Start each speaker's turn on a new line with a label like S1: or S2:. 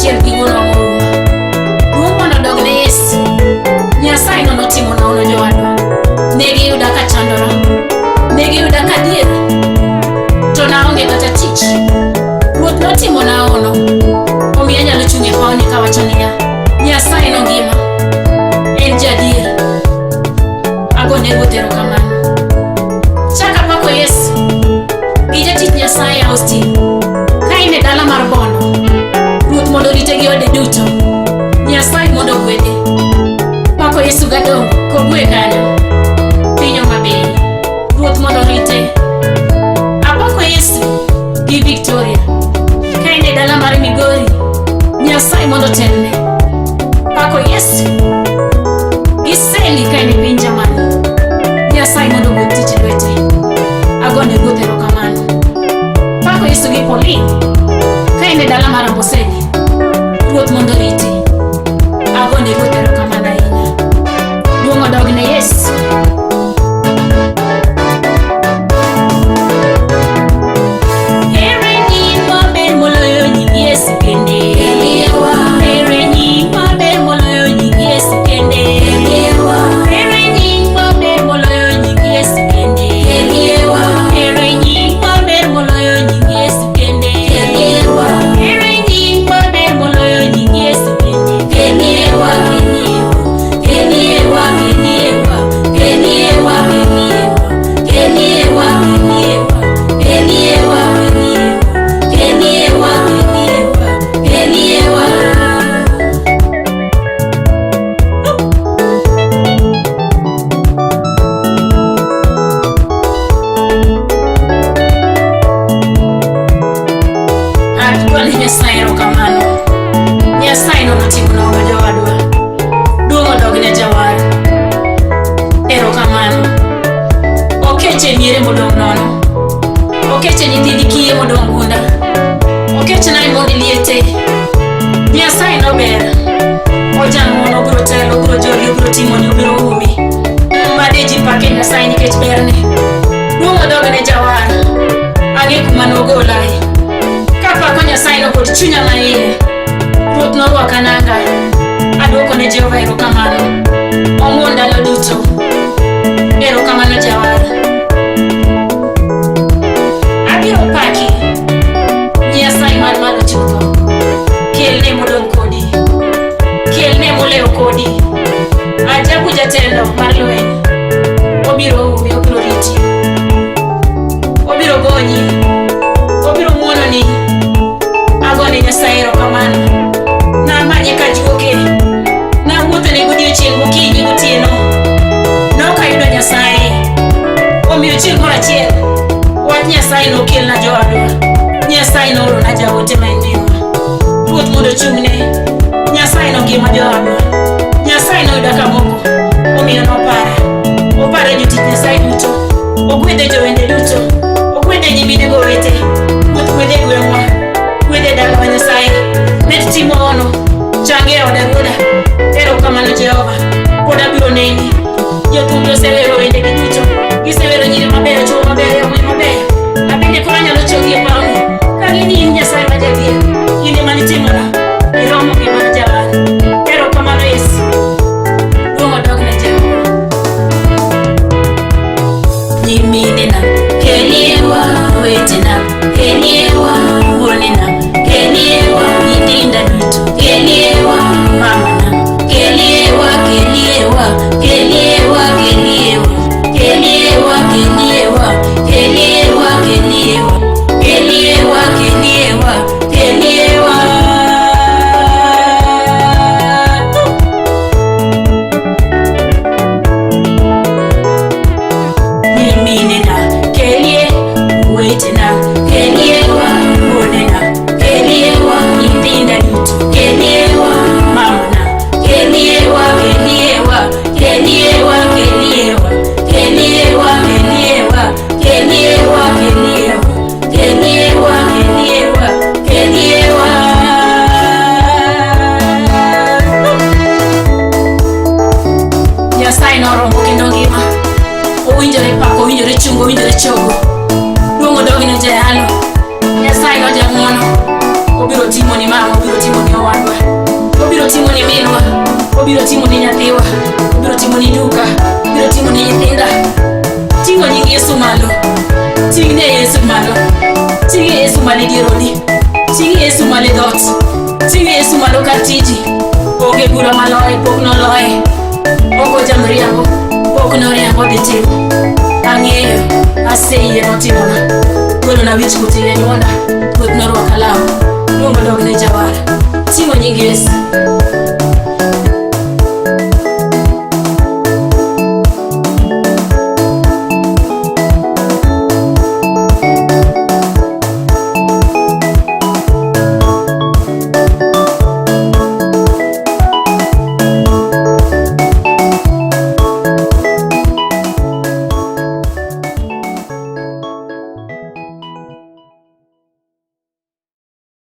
S1: achiel gi wuonwa morumo. Duong' mondo odogne Yesu. Nyasaye no notimo nono jowadwa. Ne giyuda ka chandora, ne giyuda ka dhier, to naonge kata tich. Ruoth notimo naono, omiyo anyalo chung' e pawni kawacho niya, Nyasaye no ngima, en jadier. Agone Ruoth erokamano. Chaka pako Yesu gi jatich Nyasaye Austin. Ka in e dala mar Bondo, Ruoth mondo rite gi ode duto. Nyasaye mondo gwedhe. Pako Yesu gadong' kogwe kanyo pinyo maber. Ruoth mondo rite. Apako Yesu gi Victoria. Ka in e dala mar Migori, Nyasaye mondo telne. Pako Yesu gi Seli ka in e piny Germany. Nyasaye mondo gwedh tich lwete. Agone Ruoth erokamano. Pako Yesu gi Pauline. Ka in e dala mar Amboseli, Ruoth mondo rite. Agone Ruoth erokamano ahinya. Duong' odogne Yesu. Ere nying maber moloyo nying Yesu kende. Ere nying maber moloyo nying Yesu kende. Ere nying maber moloyo nying Yesu kende. Ere nying maber moloyo nying Yesu kende. Ere nying maber moloyo nying Yesu kende. Nyasaye erokamano. Nyasaye no notimo nono jowadwa. Duong' odogne Jawar. Erokamano. Okeche miere modong' nono. Okeche nyithindi kiye modong' gunda. Okeche nae mondi liete. Nyasaye no ber. Ojang'o no biro telo, biro joli, biro timoni, biro umi. Made ji pake Nyasaye nikech berne. Duong' odogne Jawar. Ang'e kuma nogolae. Kapako Nyasaye no kod chunya maiye. Ruoth norwaka nanga. Aduoko ne Jehova erokamano. Omuon ndalo duto. Erokamano Jawar. Abiro paki Nyasaye mar malo chutho. Kelne modong' kodi. Kelne moleo kodi. Ajabu jatelo mar lweny. Obiro umi, obiro riti. Obiro gonyi. Obiro muononi. Agone Nyasaye erokamano. Namanye kajuoke. Nawuothone godiochieng' gokinyi gotieno. Nokayudo Nyasaye. Omiyo chieng' moro achiel wach Nyasaye nokelna jowadwa. Nyasaye noorona jaote ma en minwa. Ruoth mondo ochung'ne. Nyasaye no ngima jowadwa. Nyasaye noyuda kamoko. Omiyo nopara. Opara jotich Nyasaye duto. Ogwedhe jowende duto. Ogwedhe nyimine gowete. Ruoth gwedhe gweng'wa. Gwedhe dalawa Nyasaye. Net timo ono. Change oda ruoda. Erokamano Jehova. Pod abiro neni. Jothumbi osewero wende gi duto. Gisewero nyiri mabeyo, chuo mabeyo, yawuoyi mabeyo. Abende koro anyalo chogi e pawni. Ka gini in Nyasaye ma jadier. In ema nitimona. Iromo ngimana Jawar. Erokamano Yesu. Duong' odogne Jehova. Nyiminena keliewa, wetena keliewa, wuonena keliewa, nyithinda duto keliewa, mamana keliewa, keliewa, keliewa, keliewa, keliewa, keliewa, keliewa, keliewa, keliewa, keliewa, keliewa. Nyiminena kelie, wetena keliewa, wuonena keliewa, nyithinda duto keliewa, mamana keliewa, keliewa, keliewa, keliewa, keliewa, keliewa, keliewa, keliewa, keliewa, keliewa, keliewa. Nyasaye norombo kendo ngima. Owinjore pako, owinjore chungo, owinjore chogo. Duong' odogne Jayalo. Nyasaye no jang'wono. obiro timo ni mama, obiro timo ni owadwa, obiro timo ni minwa, obiro timo ni nyathiwa, obiro timo ni duka, obiro timo ni nyithinda. Ting'o nying Yesu malo, ting'ne Yesu malo, ting'e Yesu malo dieroni, ting'e Yesu malo dot, ting'e Yesu malo kar tiji. Onge gura maloye, pok noloye, oko jamriambo, pok noriambo dhi timo. Ang'eyo, aseyie notimona, golo na wich kuti ne nyuonda, puoth norwaka law, luongo dog ne jawar. Ting'o nying Yesu.